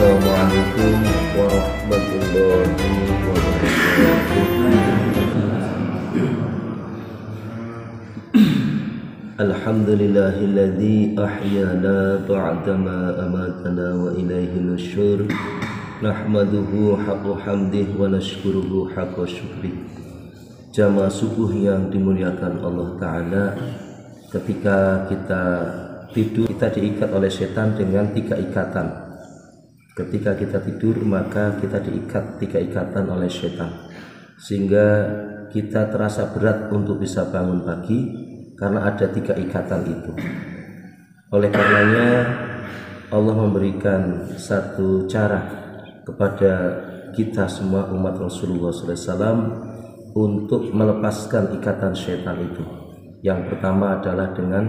Assalamualaikum warahmatullahi wabarakatuh. Alhamdulillahilladzi ahyana ba'dama amatana wa ilaihi nusyur. Nahmaduhu haqqa hamdih wa nashkuruhu haqqa syukrih. Jamaah subuh yang dimuliakan Allah Ta'ala, ketika kita tidur, kita diikat oleh setan dengan 3 ikatan. Ketika kita tidur, maka kita diikat 3 ikatan oleh setan, sehingga kita terasa berat untuk bisa bangun pagi karena ada 3 ikatan itu. Oleh karenanya Allah memberikan satu cara kepada kita semua umat Rasulullah SAW untuk melepaskan ikatan setan itu. Yang pertama adalah dengan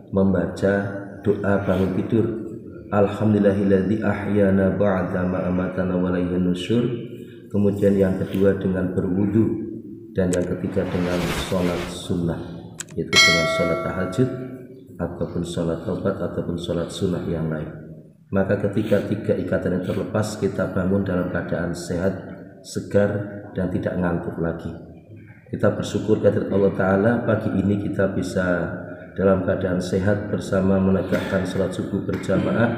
membaca doa bangun tidur, Alhamdulillahilladzi ahyana ba'da ma amatana wa ilaihi nusyur. Kemudian yang kedua dengan berwudu, dan yang ketiga dengan sholat sunnah, yaitu dengan sholat tahajud ataupun sholat taubat ataupun sholat sunnah yang lain. Maka ketika 3 ikatan yang terlepas, kita bangun dalam keadaan sehat, segar, dan tidak ngantuk lagi. Kita bersyukur kepada Allah Ta'ala, pagi ini kita bisa dalam keadaan sehat bersama menegakkan sholat subuh berjamaah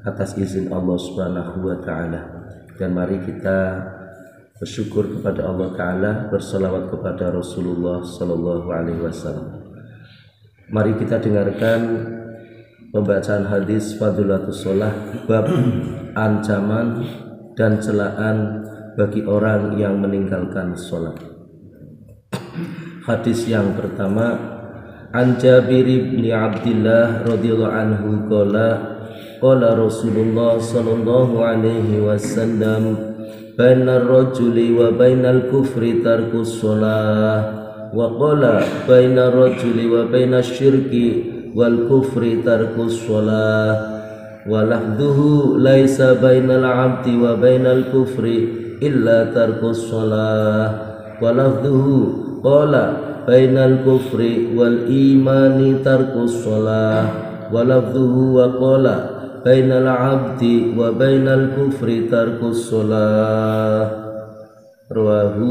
atas izin Allah Subhanahu wa Ta'ala. Dan mari kita bersyukur kepada Allah Ta'ala, bersalawat kepada Rasulullah Sallallahu Alaihi Wasallam. Mari kita dengarkan pembacaan hadis Fadulatus Shalah, bab ancaman dan celaan bagi orang yang meninggalkan sholat. Hadis yang pertama, An Jabir bin Abdullah radhiyallahu anhu qala Rasulullah sallallahu alaihi wasallam, bainar rajuli wa bainal kufri tarkus shalah, wa qala bainar rajuli wa bainash syirki wal kufri tarkus shalah, wa lafdhuhu laisa bainal abdi wa bainal kufri illa tarkus shalah, wa lafdhuhu qala bainal kufri wal imani tarkus shalah, wa lafdhuhu wa qala bainal abdi wa bainal kufri tarkus shalah. Rawahu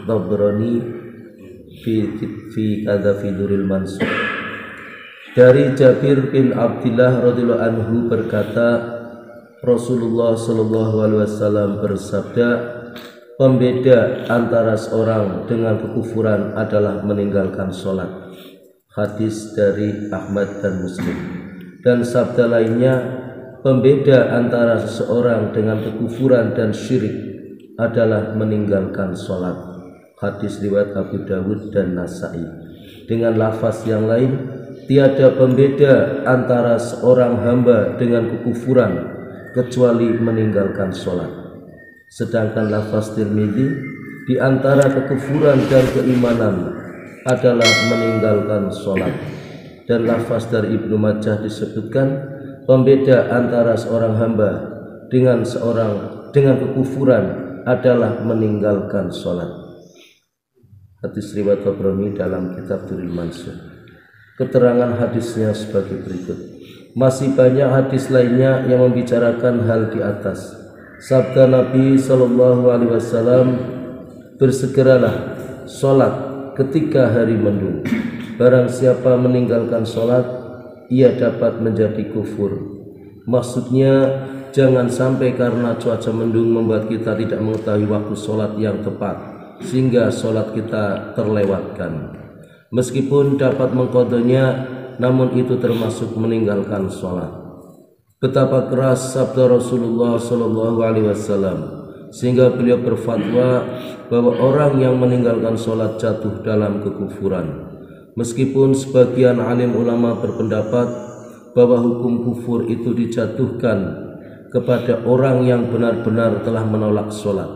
Tabrani fi Duril Mansur. Dari Jabir bin Abdullah radhiyallahu anhu berkata, Rasulullah sallallahu alaihi wasallam bersabda, pembeda antara seorang dengan kekufuran adalah meninggalkan sholat. Hadis dari Ahmad dan Muslim. Dan sabda lainnya, pembeda antara seseorang dengan kekufuran dan syirik adalah meninggalkan sholat. Hadis riwayat Abu Dawud dan Nasai. Dengan lafaz yang lain, tiada pembeda antara seorang hamba dengan kekufuran kecuali meninggalkan sholat. Sedangkan lafaz Tirmidzi, di antara kekufuran dan keimanan adalah meninggalkan sholat. Dan lafaz dari Ibnu Majah disebutkan, pembeda antara seorang hamba dengan kekufuran adalah meninggalkan sholat. Hadis riwayat Tabrani dalam kitab Duril Mansur. Keterangan hadisnya sebagai berikut. Masih banyak hadis lainnya yang membicarakan hal di atas. Sabda Nabi Sallallahu Alaihi Wasallam, bersegeralah sholat ketika hari mendung. Barang siapa meninggalkan sholat, ia dapat menjadi kufur. Maksudnya, jangan sampai karena cuaca mendung membuat kita tidak mengetahui waktu sholat yang tepat, sehingga sholat kita terlewatkan. Meskipun dapat mengqadanya, namun itu termasuk meninggalkan sholat. Betapa keras sabda Rasulullah Sallallahu Alaihi Wasallam, sehingga beliau berfatwa bahwa orang yang meninggalkan sholat jatuh dalam kekufuran. Meskipun sebagian alim ulama berpendapat bahwa hukum kufur itu dijatuhkan kepada orang yang benar-benar telah menolak sholat,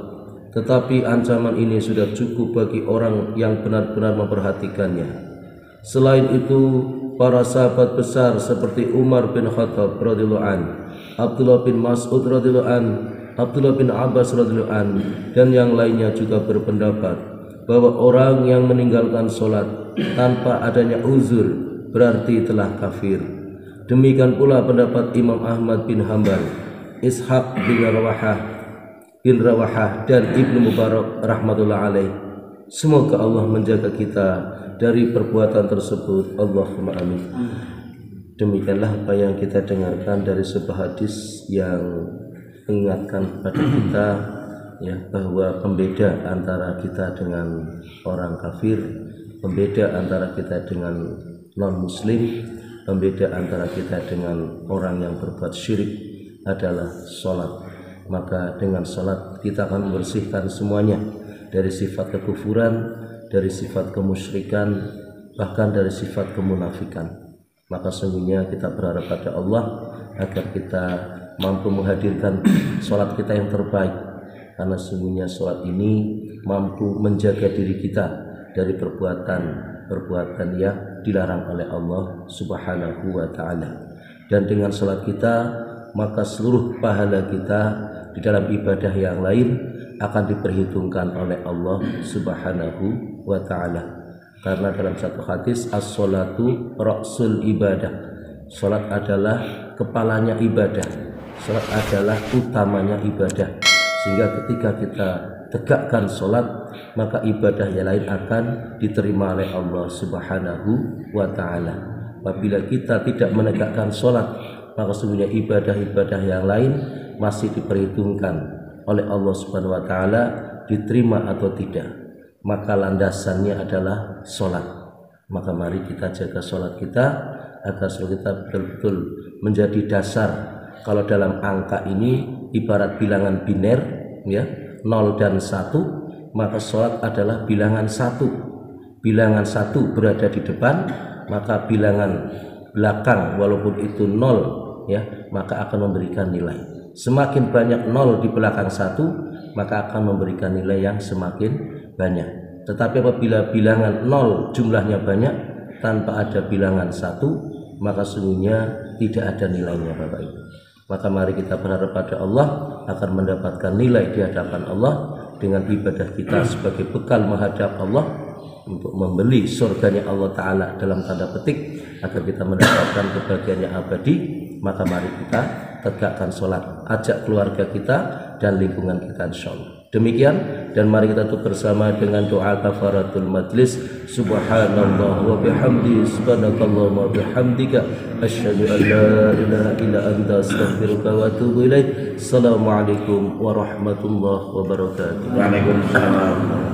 tetapi ancaman ini sudah cukup bagi orang yang benar-benar memperhatikannya. Selain itu, para sahabat besar seperti Umar bin Khattab radhiyallahu an, Abdullah bin Mas'ud radhiyallahu an, Abdullah bin Abbas radhiyallahu an, dan yang lainnya juga berpendapat bahwa orang yang meninggalkan sholat tanpa adanya uzur berarti telah kafir. Demikian pula pendapat Imam Ahmad bin Hanbal Ishaq bin Rawahah dan Ibnu Mubarak rahmatullah alaih. Semoga Allah menjaga kita dari perbuatan tersebut. Allahumma amin. Demikianlah apa yang kita dengarkan dari sebuah hadis yang mengingatkan kepada kita ya, bahwa pembeda antara kita dengan orang kafir, pembeda antara kita dengan non muslim, pembeda antara kita dengan orang yang berbuat syirik adalah sholat. Maka dengan sholat kita akan membersihkan semuanya dari sifat kekufuran, dari sifat kemusyrikan, bahkan dari sifat kemunafikan. Maka sungguhnya kita berharap pada Allah agar kita mampu menghadirkan sholat kita yang terbaik, karena sungguhnya sholat ini mampu menjaga diri kita dari perbuatan yang dilarang oleh Allah Subhanahu wa ta'ala. Dan dengan sholat kita, maka seluruh pahala kita di dalam ibadah yang lain akan diperhitungkan oleh Allah Subhanahu wa ta'ala. Karena dalam satu hadis, as-sholatu ra'sul ibadah, sholat adalah kepalanya ibadah, sholat adalah utamanya ibadah. Sehingga ketika kita tegakkan sholat, maka ibadah yang lain akan diterima oleh Allah Subhanahu wa ta'ala. Apabila kita tidak menegakkan sholat, maka sesungguhnya ibadah-ibadah yang lain masih diperhitungkan oleh Allah Subhanahu wa ta'ala diterima atau tidak. Maka landasannya adalah sholat. Maka mari kita jaga sholat kita agar sholat kita betul-betul menjadi dasar. Kalau dalam angka ini ibarat bilangan biner ya, 0 dan 1, maka sholat adalah bilangan 1. Bilangan 1 berada di depan, maka bilangan belakang walaupun itu 0 ya, maka akan memberikan nilai. Semakin banyak 0 di belakang 1, maka akan memberikan nilai yang semakin banyak. Tetapi apabila bilangan 0 jumlahnya banyak tanpa ada bilangan 1, maka sungguhnya tidak ada nilainya Bapak Ibu. Maka mari kita berharap pada Allah akan mendapatkan nilai di hadapan Allah dengan ibadah kita sebagai bekal menghadap Allah untuk membeli surganya Allah Ta'ala dalam tanda petik agar kita mendapatkan kebahagiaan yang abadi. Maka mari kita tegakkan sholat, ajak keluarga kita dan lingkungan kita insyaallah. Demikian, dan mari kita tutup bersama dengan doa kafaratul majlis. Subhanallah wa bihamdi, subhanakallahumma wa bihamdika, asyhadu an la ilaha illa anta, astaghfiruka wa atubu ilaik. Assalamualaikum warahmatullahi wabarakatuh. Waalaikumsalam.